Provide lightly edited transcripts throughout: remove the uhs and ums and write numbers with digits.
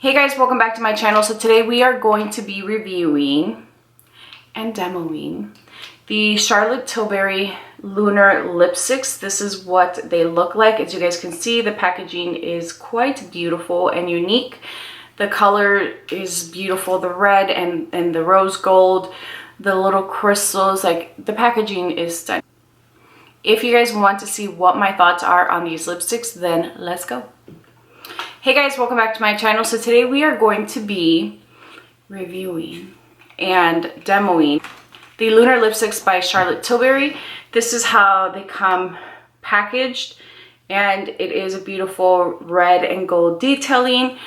Hey guys, welcome back to my channel. So today we are going to be reviewing and demoing the Charlotte Tilbury Lunar lipsticks. This is what they look like. As you guys can see, the packaging is quite beautiful and unique. The color is beautiful, the red and the rose gold, the little crystals, like the packaging is stunning. If you guys want to see what my thoughts are on these lipsticks, then let's go. Hey guys, welcome back to my channel. So today we are going to be reviewing and demoing the Lunar lipsticks by Charlotte Tilbury. This is how they come packaged, and it is a beautiful red and gold detailing.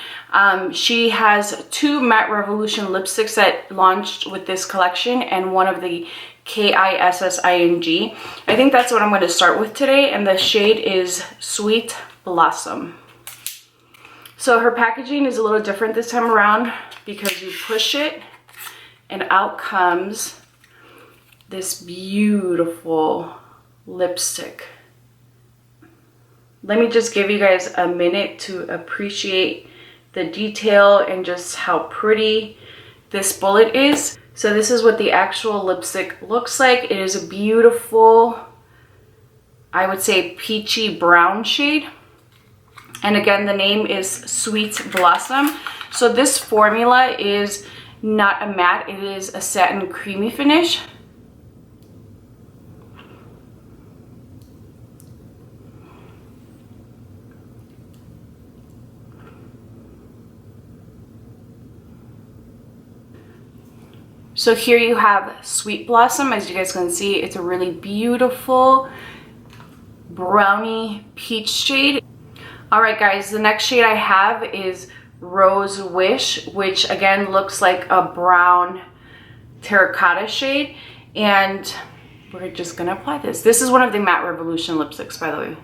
She has two Matte Revolution lipsticks that launched with this collection and one of the KISSING. I think that's what I'm going to start with today, and the shade is Sweet Blossom. So her packaging is a little different this time around because you push it and out comes this beautiful lipstick. Let me just give you guys a minute to appreciate the detail and just how pretty this bullet is. So this is what the actual lipstick looks like. It is a beautiful, I would say, peachy brown shade. And again, the name is Sweet Blossom. So this formula is not a matte, it is a satin creamy finish. So here you have Sweet Blossom. As you guys can see, it's a really beautiful brownie peach shade. All right guys, the next shade I have is Rose Wish, which again looks like a brown terracotta shade, and we're just gonna apply this. This is one of the Matte Revolution lipsticks, by the way.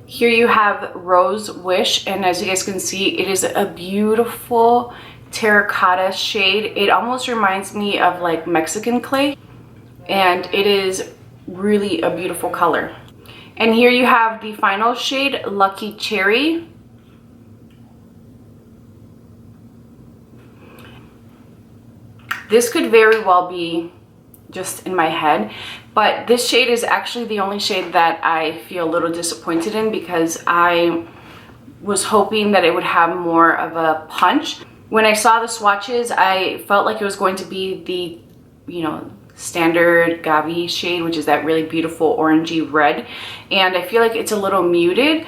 Here you have Rose Wish, and as you guys can see, it is a beautiful terracotta shade. It almost reminds me of like Mexican clay, and it is really a beautiful color. And here you have the final shade, Lucky Cherry. This could very well be just in my head, but this shade is actually the only shade that I feel a little disappointed in because I was hoping that it would have more of a punch. When I saw the swatches, I felt like it was going to be the, you know, standard Gavi shade, which is that really beautiful orangey red, and I feel like it's a little muted.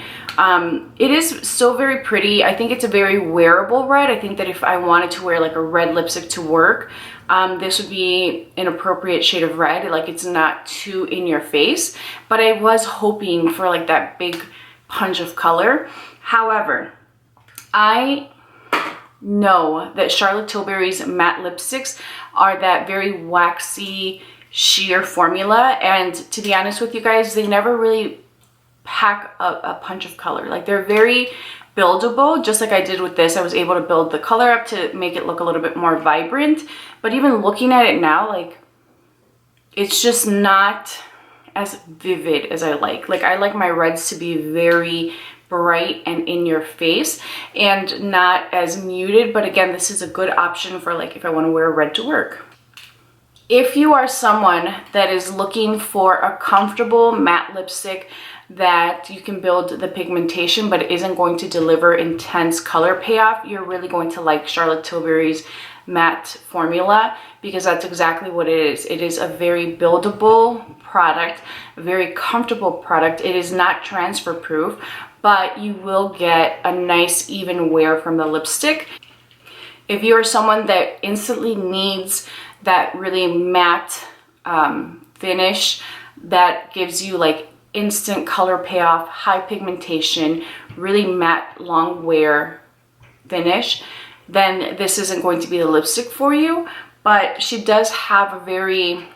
It is still very pretty. I think it's a very wearable red. I think that if I wanted to wear like a red lipstick to work, this would be an appropriate shade of red. Like, it's not too in your face, but I was hoping for like that big punch of color. However, I know that Charlotte Tilbury's matte lipsticks are that very waxy sheer formula, and to be honest with you guys, they never really pack a punch of color. Like, they're very buildable. Just like I did with this, I was able to build the color up to make it look a little bit more vibrant, but even looking at it now, like, it's just not as vivid as I like. Like, I like my reds to be very bright and in your face and not as muted, but again, this is a good option for like if I want to wear red to work. If you are someone that is looking for a comfortable matte lipstick that you can build the pigmentation but isn't going to deliver intense color payoff, you're really going to like Charlotte Tilbury's matte formula, because that's exactly what it is. It is a very buildable product, a very comfortable product. It is not transfer proof, but you will get a nice even wear from the lipstick. If you are someone that instantly needs that really matte finish that gives you like instant color payoff, high pigmentation, really matte long wear finish, then this isn't going to be the lipstick for you. But she does have a very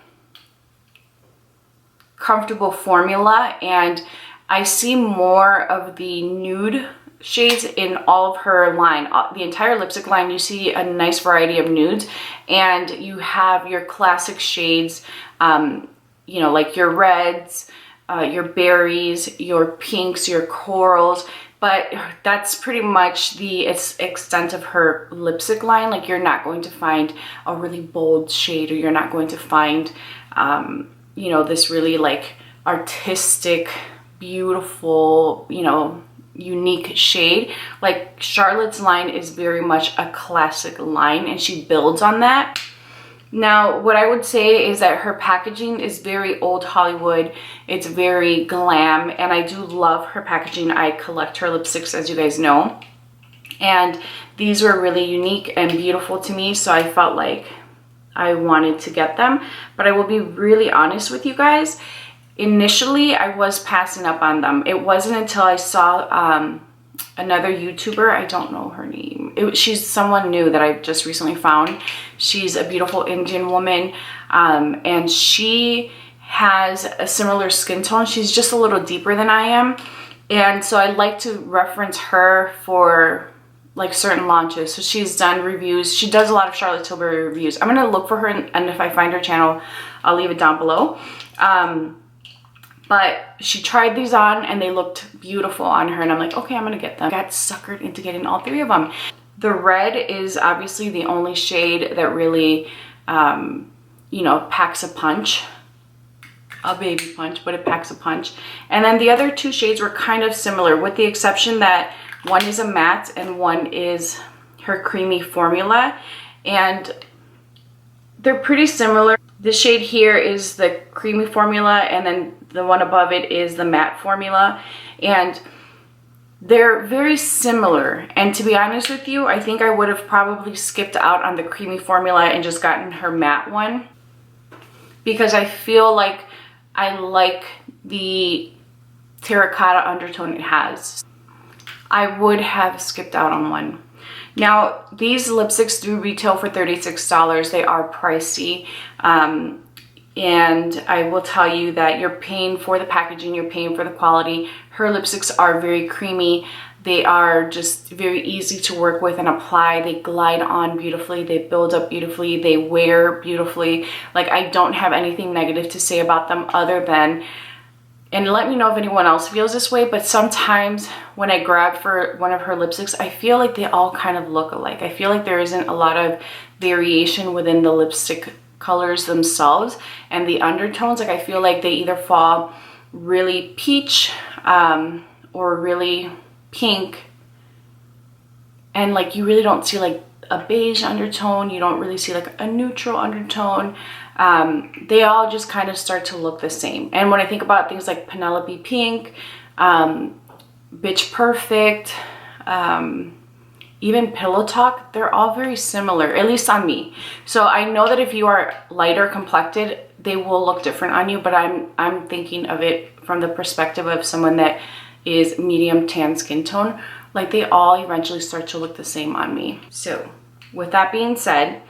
comfortable formula, and I see more of the nude shades in all of her line. The entire lipstick line, you see a nice variety of nudes, and you have your classic shades, you know, like your reds, your berries, your pinks, your corals, but that's pretty much the extent of her lipstick line. Like, you're not going to find a really bold shade, or you're not going to find, you know, this really like artistic, beautiful, you know, unique shade. Like, Charlotte's line is very much a classic line, and she builds on that. Now, what I would say is that her packaging is very old Hollywood. It's very glam, and I do love her packaging. I collect her lipsticks, as you guys know, and these were really unique and beautiful to me, so I felt like I wanted to get them. But I will be really honest with you guys, initially I was passing up on them. It wasn't until I saw another YouTuber, I don't know her name, she's someone new that I just recently found. She's a beautiful Indian woman, and she has a similar skin tone. She's just a little deeper than I am, and so I like to reference her for like certain launches. So she's done reviews. She does a lot of Charlotte Tilbury reviews. I'm gonna look for her, and if I find her channel, I'll leave it down below. But she tried these on and they looked beautiful on her, and I'm like, okay, I'm gonna get them. I got suckered into getting all three of them. The red is obviously the only shade that really, you know, packs a punch. A baby punch, but it packs a punch. And then the other two shades were kind of similar, with the exception that one is a matte and one is her creamy formula, and they're pretty similar. This shade here is the creamy formula, and then the one above it is the matte formula, and they're very similar. And to be honest with you, I think I would have probably skipped out on the creamy formula and just gotten her matte one, because I feel like I like the terracotta undertone it has. I would have skipped out on one. Now, these lipsticks do retail for $36. They are pricey. And I will tell you that you're paying for the packaging, you're paying for the quality. Her lipsticks are very creamy. They are just very easy to work with and apply. They glide on beautifully. They build up beautifully. They wear beautifully. Like, I don't have anything negative to say about them other than, and let me know if anyone else feels this way, but sometimes when I grab for one of her lipsticks, I feel like they all kind of look alike. I feel like there isn't a lot of variation within the lipstick colors themselves and the undertones. Like, I feel like they either fall really peach or really pink, and like you really don't see like a beige undertone. You don't really see like a neutral undertone. They all just kind of start to look the same. And when I think about things like Penelope Pink, Bitch Perfect, even Pillow Talk, they're all very similar, at least on me. So I know that if you are lighter complected, they will look different on you, but I'm thinking of it from the perspective of someone that is medium tan skin tone. Like, they all eventually start to look the same on me. So with that being said,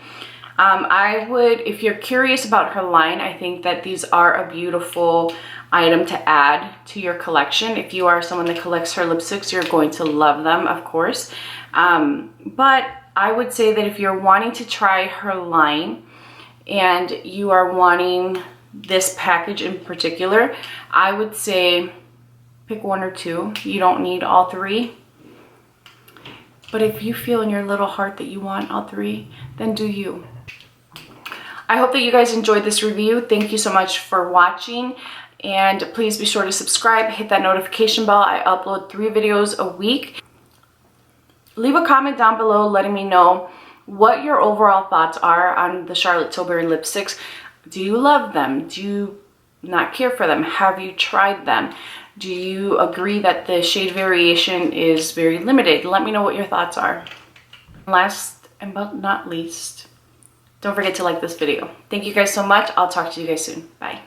I would, if you're curious about her line, I think that these are a beautiful item to add to your collection. If you are someone that collects her lipsticks, you're going to love them, of course. But I would say that if you're wanting to try her line and you are wanting this package in particular, I would say pick one or two. You don't need all three. But if you feel in your little heart that you want all three, then do you. I hope that you guys enjoyed this review. Thank you so much for watching. And please be sure to subscribe, hit that notification bell. I upload 3 videos a week. Leave a comment down below letting me know what your overall thoughts are on the Charlotte Tilbury lipsticks. Do you love them? Do you not care for them? Have you tried them? Do you agree that the shade variation is very limited? Let me know what your thoughts are. Last but not least, don't forget to like this video. Thank you guys so much. I'll talk to you guys soon. Bye.